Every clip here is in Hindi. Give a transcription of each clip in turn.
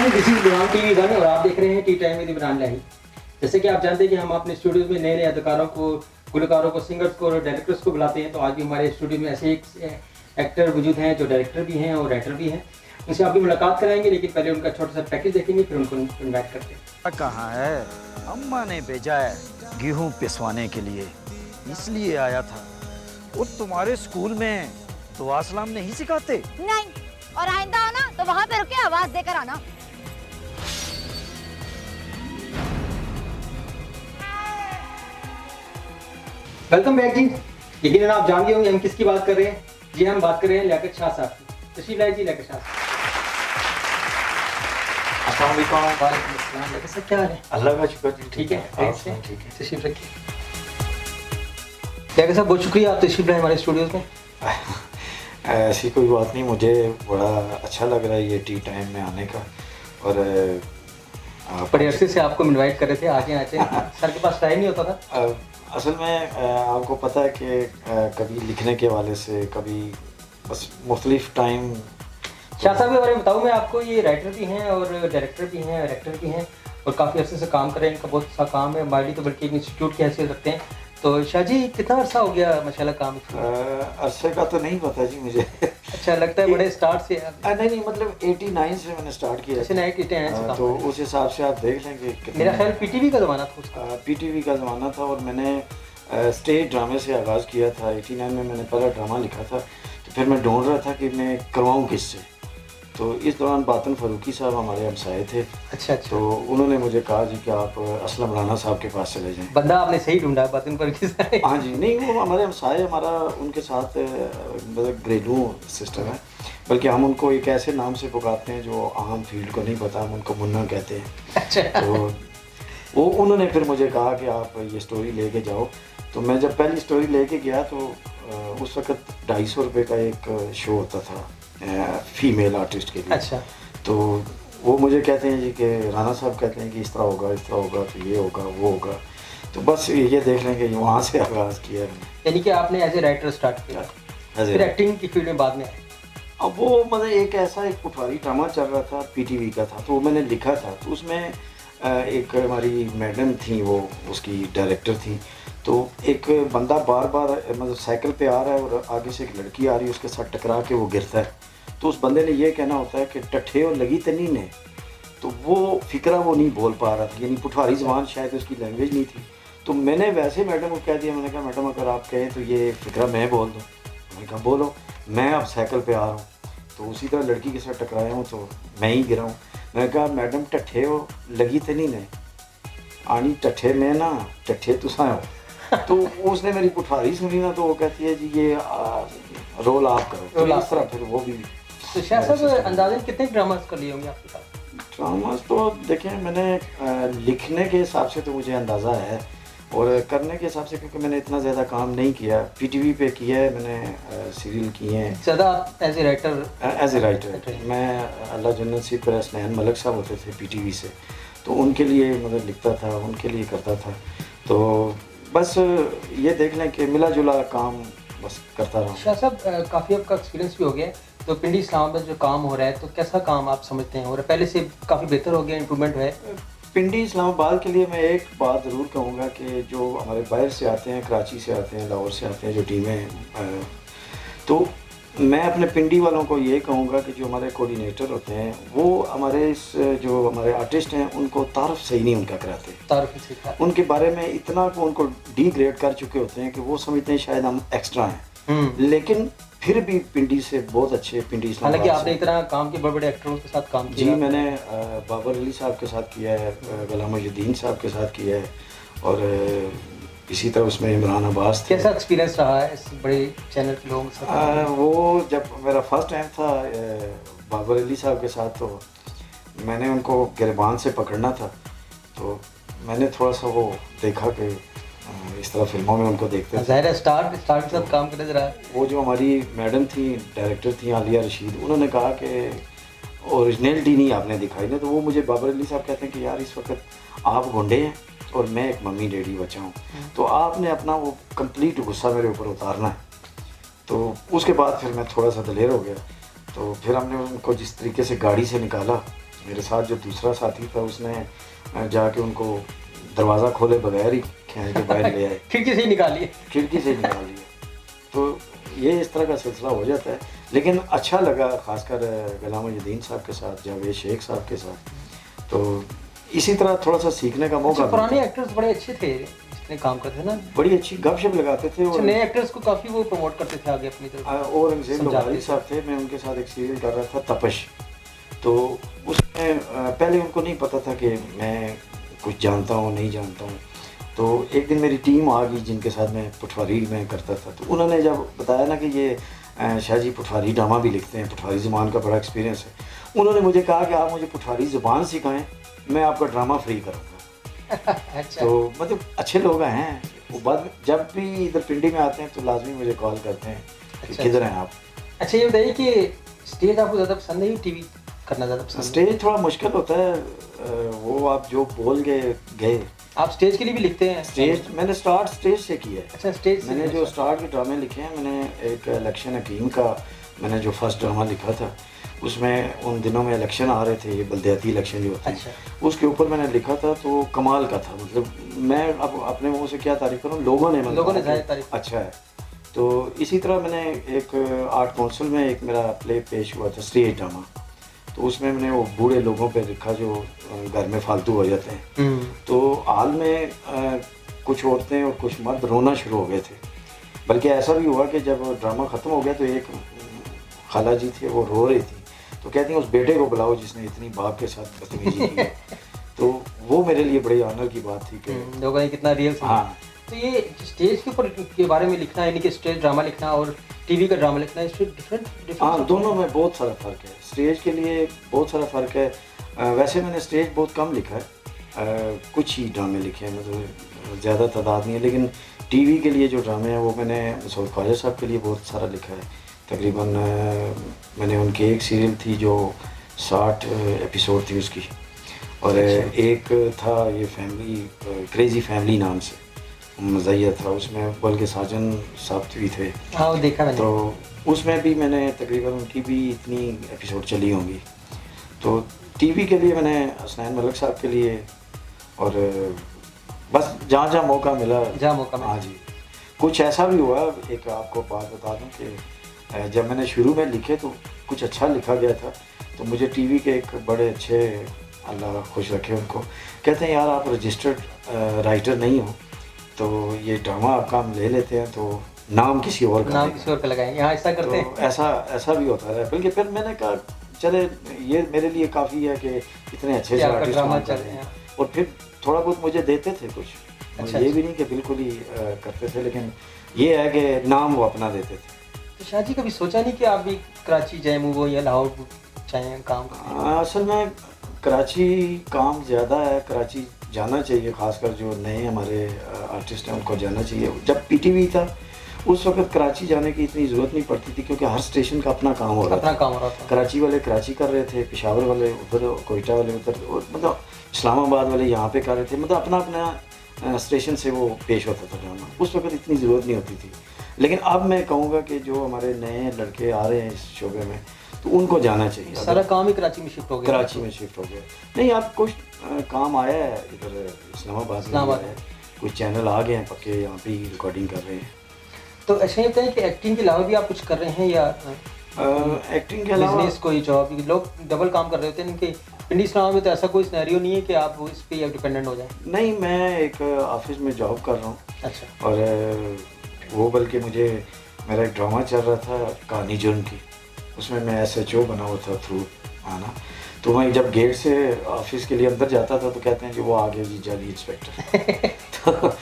This is Imran TV one और आप देख रहे हैं टी टाइम विद इमरान लाही। जैसे कि आप जानते हैं कि हम अपने स्टूडियोज में नए नए अदाकारों को, गुलकारों को, सिंगर्स को और डायरेक्टर्स को बुलाते हैं। तो आज भी हमारे स्टूडियो में ऐसे एक एक्टर वजूद हैं जो डायरेक्टर भी हैं और राइटर भी हैं। उनसे आपकी मुलाकात कराएंगे, लेकिन पहले उनका छोटा सा पैकेज देखेंगे, फिर उनको इन्वाइट करते हैं। कहाँ है? अम्मा ने भेजा है गेहूँ पिसवाने के लिए, इसलिए आया था। और तुम्हारे स्कूल में दुआ सलाम नहीं सिखाते? नहीं, और आइंदा हो ना तो वहाँ पे रुक के आवाज देकर आना। वेलकम बैक जी। यकीनन आप जान गए होंगे हम किसकी बात कर रहे हैं। जी हम बात कर रहे हैं लियाकत शाह साहब की। तशरीफ लाइए जी लियाकत शाह साहब। अस्सलाम वालेकुम। वालेकुम अस्सलाम। लियाकत साहब क्या हाल है? अल्लाह का शुक्र जी। ठीक है, ठीक है। तशरीफ रखिए। लियाकत साहब बहुत शुक्रिया आप तशरीफ लाए हमारे स्टूडियोज में। ऐसी कोई बात नहीं, मुझे बड़ा अच्छा लग रहा है ये टी टाइम में आने का। और बड़े अरसे से आपको इनवाइट कर रहे थे, आगे सर के पास टाइम नहीं होता था। असल में आपको पता है कि कभी लिखने के वाले से, कभी बस मुख्तलिफ टाइम। शाह साहब के बारे में बताऊँ मैं आपको, ये राइटर भी हैं और डायरेक्टर भी हैं, एक्टर भी हैं और काफ़ी अरसे से काम कर रहे हैं। इनका बहुत सा काम है, माली तो बल्कि एक इंस्टीट्यूट की हैसियत रखते हैं। तो शाह जी कितना अरसा हो गया माशाल्लाह काम? अरसे का तो नहीं पता जी मुझे। अच्छा, लगता है बड़े स्टार्ट से। नहीं, मतलब 89 से मैंने स्टार्ट किया। अच्छा, 89 से तो उस हिसाब से आप देख लेंगे। मेरा ख्याल पीटीवी का ज़माना था उसका। पीटीवी का ज़माना था और मैंने स्टेज ड्रामे से आगाज़ किया था। 89 में मैंने पहला ड्रामा लिखा था। तो फिर मैं ढूंढ रहा था कि मैं करवाऊँ किससे। तो इस दौरान बातन फ़ारूकी साहब हमारे हमसाए थे। अच्छा। तो उन्होंने मुझे कहा जी कि आप असलम राना साहब के पास चले जाएं। बंदा आपने सही ढूंढा, बातन फ़ारूकी साहब। हाँ जी, नहीं वो हमारे हमसाए, हमारा उनके साथ मतलब घरेलू सिस्टम है। बल्कि हम उनको एक ऐसे नाम से पुकारते हैं जो आम फील्ड को नहीं पता, हम उनको मुन्ना कहते हैं। अच्छा। तो वो उन्होंने फिर मुझे कहा कि आप ये स्टोरी लेके जाओ। तो मैं जब पहली स्टोरी लेके गया तो उस वक़्त 250 रुपये का एक शो होता था फीमेल आर्टिस्ट के लिए। अच्छा। तो वो मुझे कहते हैं जी कि राना साहब कहते हैं कि इस तरह होगा, इस तरह होगा, तो ये होगा, वो होगा। तो बस ये देख लेंगे, वहाँ से आगाज़ किया मैंने। यानी कि आपने एज ए राइटर स्टार्ट किया, फिर एक्टिंग की फील्ड में बाद में आए। अब वो मतलब एक ऐसा एक पुठारी ड्रामा चल रहा था, पीटीवी का था, तो वो मैंने लिखा था। तो उसमें एक हमारी मैडम थी, वो उसकी डायरेक्टर थी। तो एक बंदा बार बार मतलब साइकिल पे आ रहा है और आगे से एक लड़की आ रही है, उसके साथ टकरा के वो गिरता है। तो उस बंदे ने ये कहना होता है कि टट्ठे और लगी तनी ने। तो वो फिक्रा वो नहीं बोल पा रहा था, यानी पुठारी ज़बान शायद उसकी लैंग्वेज नहीं थी। तो मैंने वैसे मैडम को कह दिया, मैंने कहा मैडम अगर आप कहें तो ये फिक्रा मैं बोल दूँ। मैंने कहा बोलो, मैं अब साइकिल पे आ रहा हूँ तो उसी तरह लड़की के साथ टकराया हूँ तो मैं ही गिरा हूँ। मैंने कहा मैडम टट्ठे हो लगी तनी ने आनी, टट्ठे में ना टट्ठे तुसा हो। तो उसने मेरी पुठारी सुनी ना, तो वो कहती है जी ये रोल आप करो। तो इस तरह फिर वो भी। तो शाह साहब अंदाज़न कितने ड्रामास कर लिए होंगे आपके साथ? ड्रामास तो देखें, मैंने लिखने के हिसाब से तो मुझे अंदाज़ा है, और करने के हिसाब से क्योंकि मैंने इतना ज़्यादा काम नहीं किया। पीटीवी पे किया है मैंने, सीरियल किए हैं। ज़्यादा as a writer? As a writer मैं अल्लाह जन्नत सी पर स्नैन मलक साहब होते थे पीटीवी से, तो उनके लिए मतलब लिखता था, उनके लिए करता था। तो बस ये देख लें कि मिला जुला काम बस करता रहा। शाह साहब काफ़ी आपका एक्सपीरियंस भी हो गया है, तो पिंडी इस्लामाबाद जो काम हो रहा है तो कैसा काम आप समझते हैं, और पहले से काफ़ी बेहतर हो गया, इम्प्रूवमेंट है? पिंडी इस्लामाबाद के लिए मैं एक बात ज़रूर कहूँगा कि जो हमारे बाहर से आते हैं, कराची से आते हैं, लाहौर से आते हैं जो टीमें, तो मैं अपने पिंडी वालों को ये कहूँगा कि जो हमारे कोऑर्डिनेटर होते हैं वो हमारे इस जो हमारे आर्टिस्ट हैं उनको तारफ़ सही नहीं उनका कराते, तारुफ ही सीखा। उनके बारे में इतना को उनको डिग्रेड कर चुके होते हैं कि वो समझते हैं शायद हम एक्स्ट्रा हैं, लेकिन फिर भी पिंडी से बहुत अच्छे पिंडी हालांकि इस्लामाबाद आपने से। इतना काम के बड़े बड़े एक्टरों के साथ काम जी किया। मैंने बाबर अली साहब के साथ किया है, गुलाम मुजुद्दीन साहब के साथ किया है, और इसी तरह उसमें इमरान अब्बास थे। कैसा एक्सपीरियंस रहा है इस बड़े चैनल के लोगों के साथ? वो जब मेरा फर्स्ट टाइम था बाबर अली साहब के साथ, तो मैंने उनको गिरबान से पकड़ना था, तो मैंने थोड़ा सा वो देखा कि इस तरह फिल्मों में उनको देखते थे। ज़ाहिर है स्टार के साथ काम करने रहा है। वो जो हमारी मैडम थी, डायरेक्टर थी आलिया रशीद, उन्होंने कहा कि ओरिजिनलिटी नहीं आपने दिखाई ना, तो वो मुझे बाबर अली साहब कहते हैं कि यार इस वक्त आप गुंडे हैं और मैं एक मम्मी डैडी बच्चा हूँ, तो आपने अपना वो कंप्लीट गुस्सा मेरे ऊपर उतारना है। तो उसके बाद फिर मैं थोड़ा सा दलेर हो गया, तो फिर हमने उनको जिस तरीके से गाड़ी से निकाला, मेरे साथ जो दूसरा साथी था उसने जाके उनको दरवाज़ा खोले बगैर ही खींच के बाहर ले आए, खिड़की से ही निकालिए। खिड़की से निकाल लिया। तो ये इस तरह का सिलसिला हो जाता है, लेकिन अच्छा लगा ख़ासकर गुलाम मुजुद्दीन साहब के साथ, जावेद शेख साहब के साथ, तो इसी तरह थोड़ा सा सीखने का मौका पुराने मिलता है। एक्टर्स बड़े अच्छे थे जितने काम करते थे ना, बड़ी अच्छी गपशप लगाते थे, और नए एक्टर्स को काफ़ी वो प्रमोट करते थे आगे अपनी तरफ। औरंगजेब समझाते लोहारी थे। साहब थे, मैं उनके साथ एक सीरियल कर रहा था तपश, तो उसमें पहले उनको नहीं पता था कि मैं कुछ जानता हूँ नहीं जानता हूँ, तो एक दिन मेरी टीम आ गई जिनके साथ मैं पटवारी में करता था, तो उन्होंने जब बताया ना कि ये शाह जी पटवारी ड्रामा भी लिखते हैं, पटवारी ज़बान का बड़ा एक्सपीरियंस है, उन्होंने मुझे कहा कि आप मुझे पटवारी ज़बान सिखाएं, मैं आपका ड्रामा फ्री करूँगा। अच्छा। तो मतलब अच्छे लोग हैं वो, बाद जब भी इधर पिंडी में आते हैं तो लाजमी मुझे कॉल करते हैं कि अच्छा, किधर हैं आप। अच्छा ये बताइए कि स्टेज आपको ज़्यादा पसंद है या टीवी करना ज़्यादा पसंद है? स्टेज थोड़ा मुश्किल होता है, वो आप जो बोल गए आप स्टेज के लिए भी लिखते हैं? स्टेज मैंने स्टार्ट स्टेज से किया है। अच्छा स्टेज से मैंने भी जो अच्छा। स्टार्ट के ड्रामे लिखे हैं, मैंने एक इलेक्शन हकीम का मैंने जो फर्स्ट ड्रामा लिखा था, उसमें उन दिनों में इलेक्शन आ रहे थे, ये बल्दियाती इलेक्शन जो होते हैं, अच्छा। उसके ऊपर मैंने लिखा था, तो कमाल का था। मतलब मैं अब अपने मुँह से क्या तारीफ करूँ, लोगों ने ज़ाहिर तारीफ। अच्छा है। तो इसी तरह मैंने एक आर्ट काउंसिल में एक मेरा प्ले पेश हुआ था, स्टेज ड्रामा, तो उसमें मैंने वो बूढ़े लोगों पे लिखा जो घर में फालतू हो जाते हैं। तो हाल में कुछ औरतें और कुछ मर्द रोना शुरू हो गए थे, बल्कि ऐसा भी हुआ कि जब ड्रामा ख़त्म हो गया तो एक खाला जी थे, वो रो रही थी, तो कहती हैं उस बेटे को बुलाओ जिसने इतनी बाप के साथ बदतमीजी की। तो वो मेरे लिए बड़ी ऑनर की बात थी कि लोगों ने कितना रियल। हाँ, तो ये स्टेज के ऊपर के बारे में लिखना, यानी कि स्टेज ड्रामा लिखना और टीवी का ड्रामा लिखना, इसमें डिफरेंट हाँ, दोनों में बहुत सारा फ़र्क है। स्टेज के लिए बहुत सारा फ़र्क है। वैसे मैंने स्टेज बहुत कम लिखा है, कुछ ही ड्रामे लिखे हैं, मतलब ज़्यादा तादाद नहीं है, लेकिन टीवी के लिए जो ड्रामे हैं वो मैंने मसूद ख्वाजा साहब के लिए बहुत सारा लिखा है। तकरीबन मैंने उनकी एक सीरियल थी जो 60 एपिसोड थी उसकी, और एक था ये फैमिली क्रेज़ी फैमिली नाम से मज़ाहिया था, उसमें बल्कि साजन साहब भी थे। हाँ वो देखा मैंने। तो उसमें भी मैंने तकरीबन उनकी भी इतनी एपिसोड चली होंगी। तो टीवी के लिए मैंने हसनैन मलिक साहब के लिए, और बस जहाँ जहाँ मौका मिला, जहाँ मौका मिला। हाँ जी। कुछ ऐसा भी हुआ, एक आपको बात बता दूं कि जब मैंने शुरू में लिखे तो कुछ अच्छा लिखा गया था, तो मुझे टीवी के एक बड़े अच्छे, अल्लाह खुश रखे उनको, कहते हैं यार आप रजिस्टर्ड राइटर नहीं हो, तो ये ड्रामा आपका हम ले लेते हैं, तो नाम किसी और का नाम किसी और का लगाएंगे, हाँ ऐसा करते हैं। तो ऐसा भी होता है। बल्कि फिर मैंने कहा चले ये मेरे लिए काफ़ी है कि इतने अच्छे से आर्टिस्ट काम कर रहे हैं, और फिर थोड़ा बहुत मुझे देते थे कुछ। अच्छा, ये भी नहीं कि बिल्कुल ही करते थे, लेकिन ये है कि नाम वो अपना देते थे। तो शाह जी कभी सोचा नहीं कि आप भी कराची जाए, मूव हो या लाहौर चाहें काम करें? असल में कराची काम ज़्यादा है, कराची जाना चाहिए, ख़ासकर जो नए हमारे आर्टिस्ट हैं उनको जाना चाहिए। जब पीटीवी था उस वक्त कराची जाने की इतनी ज़रूरत नहीं पड़ती थी, क्योंकि हर स्टेशन का अपना काम हो रहा था। काम हो रहा था। कराची वाले कराची कर रहे थे, पेशावर वाले उधर, कोयटा वाले उधर, और मतलब इस्लामाबाद वाले यहाँ पे कर रहे थे, मतलब अपना अपना स्टेशन से वो पेश होता था ड्रामा। उस वक्त इतनी ज़रूरत नहीं होती थी। लेकिन अब मैं कहूँगा कि जो हमारे नए लड़के आ रहे हैं इस शोबे में, तो उनको जाना चाहिए। सारा काम ही कराची में शिफ्ट हो गया। कराची में शिफ्ट हो गया नहीं, अब कुछ काम आया है इधर इस्लामाबाद में, कुछ चैनल आ गए हैं पक्के, यहाँ पे रिकॉर्डिंग कर रहे हैं। तो ऐसे ही होता है कि एक्टिंग के अलावा भी आप कुछ कर रहे हैं या एक्टिंग के अलावा बिजनेस कोई जॉब? लोग डबल काम कर रहे होते हैं, इनके पिंडी इस्लाम में तो ऐसा कोई सिनेरियो नहीं है कि आप इस पे डिपेंडेंट हो जाएं। नहीं, मैं एक ऑफिस में जॉब कर रहा हूँ। अच्छा। और वो बल्कि मुझे मेरा एक ड्रामा चल रहा था कहानी जुर्म की, उसमें मैं SHO बना हुआ था थ्रू आना। तो मैं जब गेट से ऑफिस के लिए अंदर जाता था तो कहते हैं कि वो आ गया जी जाली इंस्पेक्टर। तो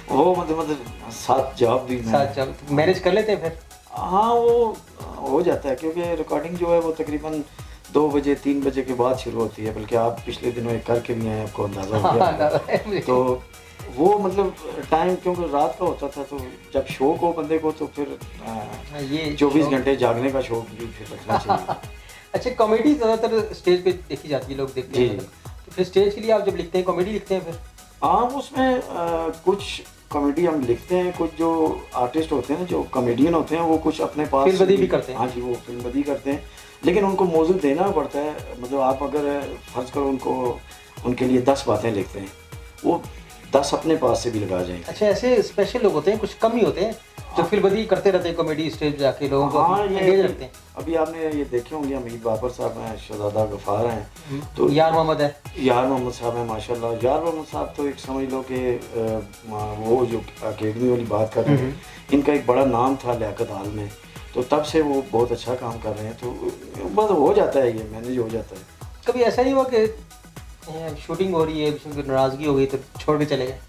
वो मतलब साथ जॉब भी साथ जॉब मैनेज कर लेते हैं फिर? हाँ, वो हो जाता है क्योंकि रिकॉर्डिंग जो है वो तकरीबन 2 बजे 3 बजे के बाद शुरू होती है, बल्कि आप पिछले दिनों एक करके भी आए, आपको अंदाज़ा हो गया। तो वो मतलब टाइम क्योंकि रात का होता था, तो जब शौक हो बंदे को तो फिर ये 24 घंटे जागने का शौक भी फिर रखना चाहिए। अच्छा, कॉमेडी ज़्यादातर स्टेज पे देखी जाती है, लोग देखते हैं, तो फिर स्टेज के लिए आप जब लिखते हैं कॉमेडी लिखते हैं फिर? हाँ, उसमें कुछ कॉमेडी हम लिखते हैं, कुछ जो आर्टिस्ट होते हैं जो कॉमेडियन होते हैं वो कुछ अपने पास फिल्मबदी भी करते हैं। हाँ जी, वो फिल्मबदी करते हैं, लेकिन उनको मौजू देना पड़ता है। मतलब आप अगर फर्ज करो उनके लिए 10 बातें लिखते हैं, वो 10 अपने पास से भी लगा जाएंगे। अच्छा, ऐसे स्पेशल लोग होते हैं, कुछ कम ही होते हैं जो फिल्मबदी करते रहते हैं, कॉमेडी स्टेज जाके लोगों को एंगेज रखते हैं। अभी आपने ये देखे होंगे हमीद बाबर साहब हैं, शहजादा गफार हैं, तो यार मोहम्मद है, यार मोहम्मद साहब हैं माशाल्लाह। यार मोहम्मद साहब तो एक समझ लो कि वो जो अकेडमी वाली बात कर रहे हैं, इनका एक बड़ा नाम था लियाकत हाल में, तो तब से वो बहुत अच्छा काम कर रहे हैं। तो बस हो जाता है, ये मैनेज हो जाता है। कभी ऐसा नहीं हुआ कि शूटिंग हो रही है, नाराजगी हो गई तो छोड़ के चले गए?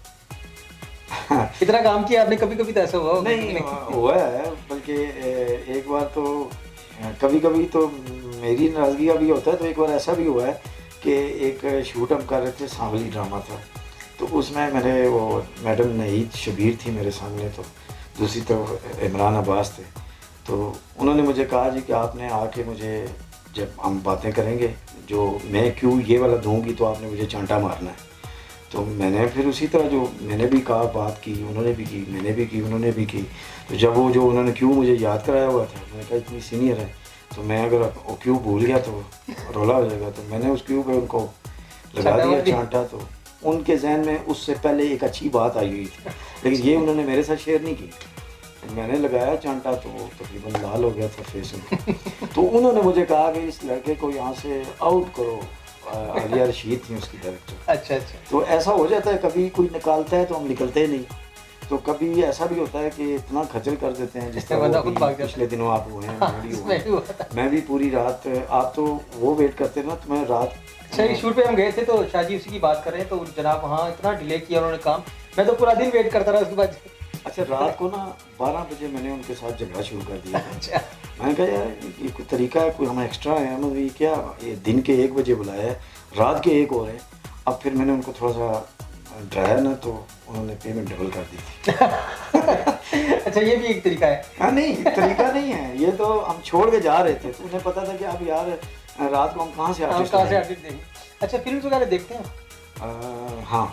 इतना काम किया आपने, कभी कभी तो ऐसा हुआ? नहीं हुआ है, बल्कि एक बार तो कभी कभी तो मेरी नाराज़गी का भी होता है। तो एक बार ऐसा भी हुआ है कि एक शूट हम कर रहे थे, सांवली ड्रामा था, तो उसमें मेरे वो मैडम नईद शबीर थी मेरे सामने, तो दूसरी तरफ इमरान अब्बास थे। तो उन्होंने मुझे कहा जी कि आपने आके मुझे, जब हम बातें करेंगे, जो मैं क्यों ये वाला दूंगी तो आपने मुझे चांटा मारना है। तो मैंने फिर उसी तरह जो मैंने भी कहा, बात की, उन्होंने भी की, मैंने भी की, उन्होंने भी की। तो जब वो जो उन्होंने क्यों मुझे याद कराया हुआ था, मैंने कहा इतनी सीनियर है तो मैं अगर वो क्यों भूल गया तो रोला हो जाएगा। तो मैंने उस क्यों पे उनको लगा दिया चांटा। तो उनके जहन में उससे पहले एक अच्छी बात आई हुई थी, लेकिन ये उन्होंने मेरे साथ शेयर नहीं की। मैंने लगाया चांटा तो वो तकरीबन लाल हो गया था फेस उनका। तो उन्होंने मुझे कहा कि इस लड़के को यहाँ से आउट करो। आलिया रशीद थी उसकी डायरेक्टर। अच्छा अच्छा। तो ऐसा हो जाता है, कभी कोई निकालता है तो हम निकलते ही नहीं। तो कभी ऐसा भी होता है कि इतना खजल कर देते हैं, जिस तरह पिछले दिनों आप हुए हैं, मैं भी पूरी रात, आप तो वो वेट करते ना, तो मैं रात। अच्छा, ये शूट पे हम गए थे तो शादी उसी की बात कर रहे हैं, तो जनाब वहाँ इतना डिले किया उन्होंने काम, मैं तो पूरा दिन वेट करता रहा उसके बाद। अच्छा, रात को ना 12 बजे मैंने उनके साथ झगड़ा शुरू कर दिया। अच्छा। मैंने कहा यार ये कोई तरीका है, कोई हम एक्स्ट्रा है, मतलब ये क्या, ये दिन के 1 बजे बुलाया है, रात के 1 हो रहे हैं। अब फिर मैंने उनको थोड़ा सा डराया ना, तो उन्होंने पेमेंट डबल कर दी थी। अच्छा, ये भी एक तरीका है? हाँ, नहीं तरीका नहीं है ये, तो हम छोड़ के जा रहे थे, तो उन्हें पता था कि अब यार रात को हम कहाँ से आर्टिस्ट देंगे। अच्छा, फिल्म वगैरह देखते हैं? हाँ।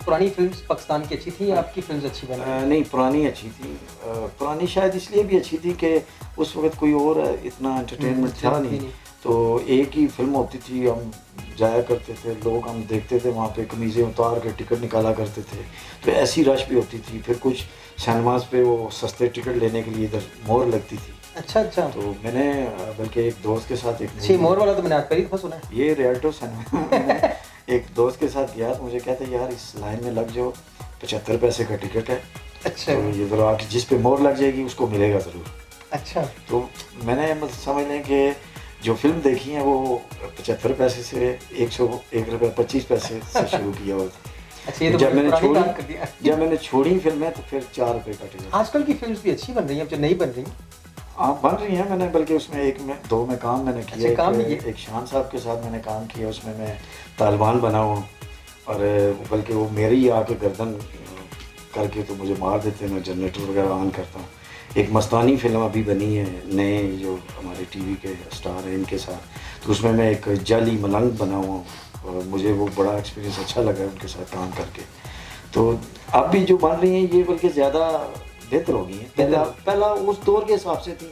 पुरानी फिल्म्स पाकिस्तान की अच्छी थी या आपकी फिल्म्स अच्छी बनी? नहीं, पुरानी अच्छी थी। पुरानी शायद इसलिए भी अच्छी थी कि उस वक्त कोई और इतना एंटरटेनमेंट था नहीं, तो एक ही फिल्म होती थी, हम जाया करते थे, लोग हम देखते थे, वहाँ पे कमीज़ें उतार के टिकट निकाला करते थे, तो ऐसी रश भी होती थी। फिर कुछ सिनेमाज पे वो सस्ते टिकट लेने के लिए इधर मोर लगती थी। अच्छा अच्छा। तो मैंने बल्कि एक दोस्त के साथ मोर वाला तो मैंने आज पहली दफ़ा सुना है। ये रियल्टो सिनेमा एक दोस्त के साथ गया, मुझे कहते यार इस लाइन में लग जाओ, 75 पैसे का टिकट है। अच्छा। तो ये ज़रा आके जिस पे मोर लग जाएगी उसको मिलेगा ज़रूर। अच्छा। तो मैंने मतलब समझ लें कि जो फिल्म देखी है वो 75 पैसे से 101 रुपये 25 पैसे से शुरू किया हुआ था। अच्छा, ये तो जब मैंने छोड़ी फिल्में तो फिर 4 रुपये का टिकट। आजकल की फिल्म भी अच्छी बन रही हैं, जो नई बन रही हैं। हाँ, बन रही हैं। मैंने बल्कि उसमें 2 में काम मैंने किया। अच्छा, एक शान साहब के साथ मैंने काम किया, उसमें मैं तालिबान बना हुआ, और बल्कि वो मेरे ही आके गर्दन करके तो मुझे मार देते हैं, मैं जनरेटर वगैरह ऑन करता हूँ। एक मस्तानी फिल्म अभी बनी है, नए जो हमारे टीवी के स्टार हैं इनके साथ, तो उसमें मैं एक जाली मलंग बना हुआ हूँ, और मुझे वो बड़ा एक्सपीरियंस अच्छा लगा उनके साथ काम करके। तो अब भी जो बन रही हैं ये बल्कि ज़्यादा बेहतर हो गई है। पहला उस दौर के हिसाब से थी,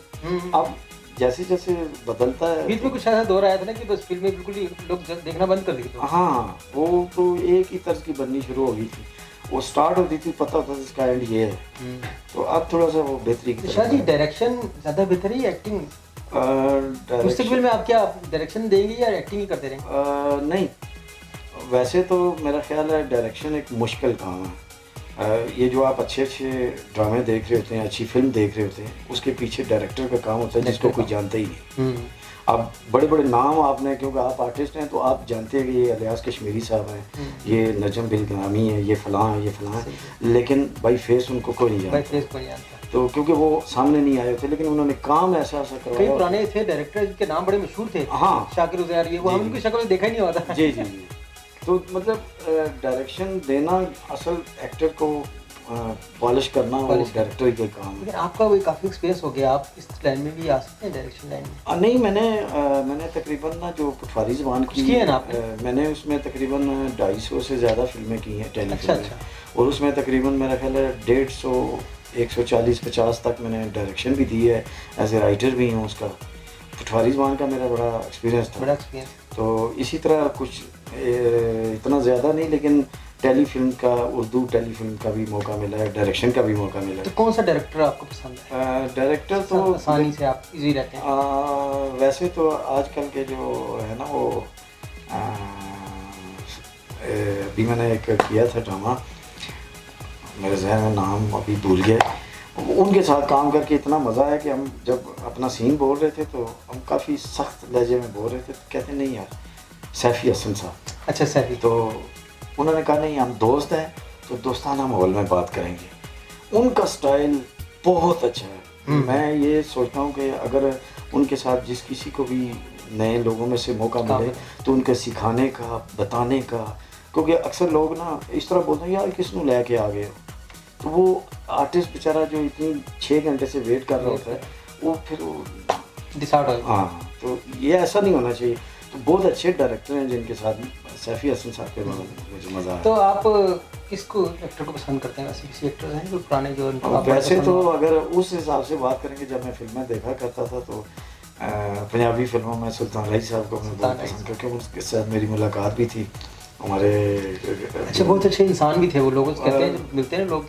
अब जैसे जैसे बदलता है बीच में कुछ ऐसा दौर आया था ना कि बस फिल्में बिल्कुल ही लोग देखना बंद कर दी थी। हाँ, वो तो एक ही तर्ज की बननी शुरू हो गई थी। वो स्टार्ट होती थी, पता होता था इसका एंड ये है। तो अब थोड़ा सा वो बेहतरी की शाह जी डायरेक्शन ज़्यादा बेहतर है या एक्टिंग? मुस्तकबिल में आप क्या डायरेक्शन देंगे या एक्टिंग ही करते रहेंगे? नहीं, वैसे तो मेरा ख्याल है डायरेक्शन एक मुश्किल काम है। ये जो आप अच्छे अच्छे ड्रामे देख रहे होते हैं, अच्छी फिल्म देख रहे होते हैं, उसके पीछे डायरेक्टर का काम होता है जिसको कोई जानता ही नहीं। अब बड़े बड़े नाम आपने, क्योंकि आप आर्टिस्ट हैं तो आप जानते हैं कि ये इलियास कश्मीरी साहब हैं, ये नजम बिलगामी है, ये फलां है, ये फलां है, लेकिन बाई फेस उनको कोई नहीं जानता। तो क्योंकि वो सामने नहीं आए थे, लेकिन उन्होंने काम ऐसा ऐसा करवाया। कई पुराने थे डायरेक्टर जिनके नाम बड़े मशहूर थे। हाँ, शाकिर उज़ैर, ये वो हम उनकी शक्ल देखा ही नहीं होता। जी जी जी। तो मतलब डायरेक्शन देना असल एक्टर को पॉलिश करना वो डायरेक्टर के काम है। लेकिन आपका वही काफ़ी एक्सपीरियंस हो गया, आप इस लाइन में भी आ सकते हैं, डायरेक्शन लाइन में? नहीं, मैंने तकरीबन ना जो पटवारी ज़बान की है ना आपने? मैंने उसमें तकरीबन 250 से ज़्यादा फिल्में की हैं टेलीफिल्म में। और उसमें तकरीबन मेरा ख्याल है 150, 140-50 तक मैंने डायरेक्शन भी दी है, एज ए राइटर भी हूँ उसका। पटवारी ज़बान का मेरा बड़ा एक्सपीरियंस था। तो इसी तरह कुछ इतना ज़्यादा नहीं, लेकिन टेलीफिल्म का, उर्दू टेलीफिल्म का भी मौका मिला है, डायरेक्शन का भी मौका मिला है। तो कौन सा डायरेक्टर आपको पसंद है? डायरेक्टर तो आसानी से आप इजी रहते हैं। वैसे तो आजकल के जो है ना वो अभी मैंने एक किया था ड्रामा, मेरे जहन में नाम अभी भूल गया। उनके साथ काम करके इतना मज़ा है कि हम जब अपना सीन बोल रहे थे तो हम काफ़ी सख्त लहजे में बोल रहे थे, तो कहते नहीं यार, सैफ़ी हसन साहब। अच्छा, सैफ़ी। तो उन्होंने कहा नहीं, हम दोस्त हैं तो दोस्ताना माहौल में बात करेंगे। उनका स्टाइल बहुत अच्छा है। मैं ये सोचता हूँ कि अगर उनके साथ जिस किसी को भी नए लोगों में से मौका मिले तो उनके सिखाने का, बताने का, क्योंकि अक्सर लोग ना इस तरह बोलते हैं यार किसनों लेके आ गए हो, तो वो आर्टिस्ट बेचारा जो इतनी 6 घंटे से वेट कर रहा होता है वो फिर डिसाइड हो। हाँ, तो ये ऐसा नहीं होना चाहिए। तो बहुत अच्छे डायरेक्टर हैं जिनके साथ सैफ़ी हसन साहब के मुझे मज़ा आया। तो आप किसको एक्टर को पसंद करते हैं? वैसे किसी एक्टर हैं जो पुराने जो वैसे तो अगर उस हिसाब से बात करेंगे, जब मैं फिल्में देखा करता था तो पंजाबी फिल्मों में सुल्तान राही साहब को मैं बहुत पसंद करके उनके साथ मेरी मुलाकात भी थी हमारे। अच्छा, बहुत अच्छे इंसान भी थे वो लोग, कहते हैं मिलते हैं लोग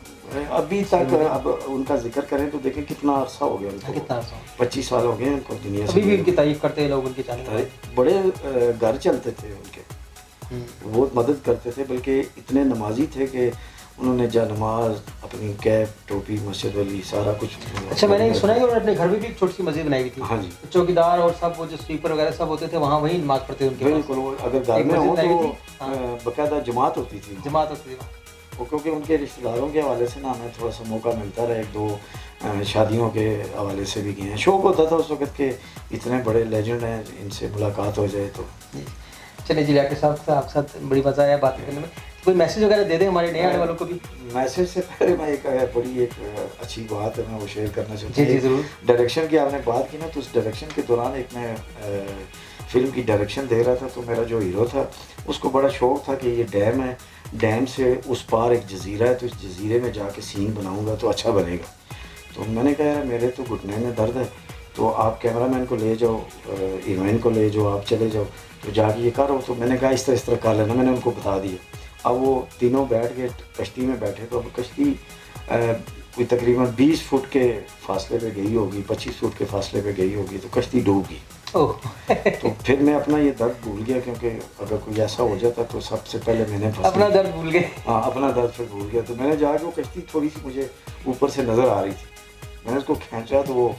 अभी तक। अब उनका जिक्र करें तो देखें कितना अरसा हो गया उनको, कितना अरसा, 25 साल हो गए उनको दुनिया से। अभी भी उनकी तारीफ करते हैं लोग, उनके चैनल बड़े घर चलते थे उनके, बहुत मदद करते थे, बल्कि इतने नमाजी थे कि उन्होंने नमाज, अपनी कैप, टोपी, मस्जिद वाली सारा कुछ। अच्छा, मैंने सुना है कि उन्होंने अपने घर में भी एक छोटी सी मस्जिद बनाई हुई थी। हाँ जी। चौकीदार और सब वो जो स्वीपर वगैरह सब होते थे वहाँ वहीं नमाज पढ़ते थे उनके। बिल्कुल, अगर घर में हो तो बाकायदा जमात होती थी। वो क्योंकि उनके रिश्तेदारों के हवाले से ना हमें थोड़ा सा मौका मिलता रहा, 1-2 शादियों के हवाले से भी गए हैं। शौक होता था उस वक्त के इतने बड़े लेजेंड हैं, इनसे मुलाकात हो जाए तो। चलिए जी, डॉक्टर साहब आपके साथ बड़ी मज़ा आया बात करने में। कोई मैसेज वगैरह दे दें हमारे नए आने वालों को भी? मैसेज से पहले मैं एक अच्छी बात है, मैं वो शेयर करना चाहता हूँ। जी ज़रूर। डायरेक्शन की आपने बात की ना, तो उस डायरेक्शन के दौरान एक मैं फिल्म की डायरेक्शन दे रहा था, तो मेरा जो हीरो था उसको बड़ा शौक था कि ये डैम है, डैम से उस पार एक जजीरा है, तो इस जजीरे में जाके सीन बनाऊंगा तो अच्छा बनेगा। तो मैंने कहा यार मेरे तो घुटने में दर्द है, तो आप कैमरामैन को ले जाओ, हीरोइन को ले जाओ, आप चले जाओ, तो जाके ये करो। तो मैंने कहा इस तरह कर लेना, मैंने उनको बता दिया। अब वो तीनों बैठ गए कश्ती में बैठे, तो अब कश्ती कोई तकरीबन 20 फुट के फासले पे गई होगी, 25 फुट के फासले पे गई होगी, तो कश्ती डूब गई। तो फिर मैं अपना ये दर्द भूल गया, क्योंकि अगर कोई ऐसा हो जाता तो सबसे पहले मैंने अपना दर्द भूल गए। हाँ, अपना दर्द फिर भूल गया। तो मैंने जाके वो कश्ती थोड़ी सी मुझे ऊपर से नज़र आ रही थी, मैंने उसको खींचा तो वो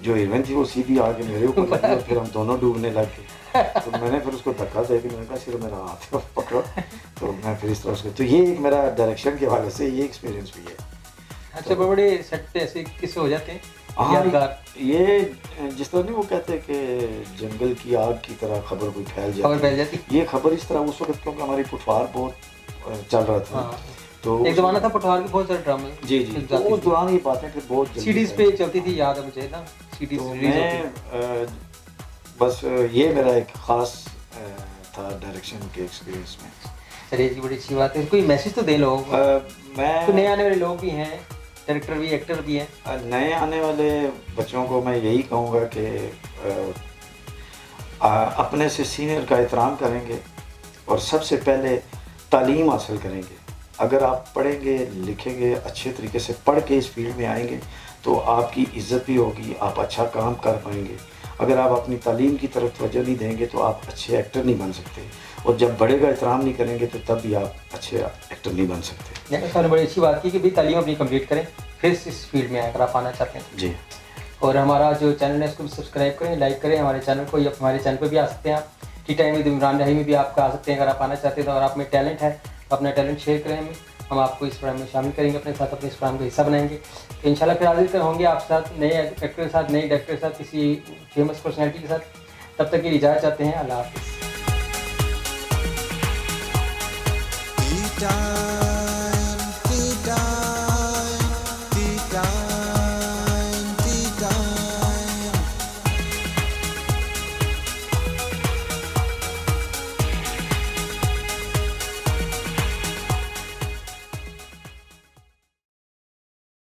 जो हीरोइन थी वो सीधी आके मेरे ऊपर लगी और फिर हम दोनों डूबने लग गए। तो मैंने फिर उसको धक्का दे के मैंने कहा सिर्फ मेरा हाथ पकड़ो, तो मैं फिर इस तरह से। तो ये एक मेरा डायरेक्शन के हवाले से ये एक्सपीरियंस भी है। अच्छा, बड़े सेट पे ऐसे किस्से हो जाते हैं? हाँ, ये जिस तरह नहीं वो कहते हैं कि जंगल की आग की तरह खबर कोई फैल जाती, ये खबर इस तरह उस वक्त, क्योंकि हमारी पुठवार बहुत चल रहा था। तो एक ज़माना था पुठवार के बहुत सारे ड्रामे। जी जी, तो उस दौरान ये बातें फिर बहुत सीडीज पे चलती थी, याद है मुझे ना, सीडीज रिलीज होती। बस ये मेरा एक ख़ास था डायरेक्शन के एक्सपीरियंस में। चलिए जी, बड़ी अच्छी बात है। कोई मैसेज तो दे लोग, मैं तो नए आने वाले लोग भी हैं, डायरेक्टर भी एक्टर भी हैं। नए आने वाले बच्चों को मैं यही कहूँगा कि अपने से सीनियर का एहतराम करेंगे और सबसे पहले तालीम हासिल करेंगे। अगर आप पढ़ेंगे लिखेंगे, अच्छे तरीके से पढ़ के इस फील्ड में आएंगे तो आपकी इज़्ज़त भी होगी, आप अच्छा काम कर पाएंगे। अगर आप अपनी तालीम की तरफ तवज्जो नहीं देंगे तो आप अच्छे एक्टर नहीं बन सकते, और जब बड़े का एहतराम नहीं करेंगे तो तब भी आप अच्छे एक्टर नहीं बन सकते। आपने बड़ी अच्छी बात की कि भाई तालीम अपनी कंप्लीट करें फिर इस फील्ड में अगर आप आना चाहते हैं। जी। और हमारा जो चैनल है उसको भी सब्सक्राइब करें, लाइक करें हमारे चैनल को, या हमारे चैनल पर भी आ सकते हैं आप। टी टाइम विद इमरान राही में भी आप आ सकते हैं अगर आप आना चाहते हैं तो। अगर आप में टैलेंट है तो अपना टैलेंट शेयर करें, हम आपको इस प्रोग्राम में शामिल करेंगे, अपने साथ अपने इस प्रोग्राम का हिस्सा बनाएंगे। तो इंशाल्लाह फिर हाजिर होंगे आप साथ नए एक्टर के साथ, नए डायरेक्टर के साथ, किसी फेमस पर्सनैलिटी के साथ। तब तक की इजाज़त चाहते हैं। अल्लाह हाफ़िज़।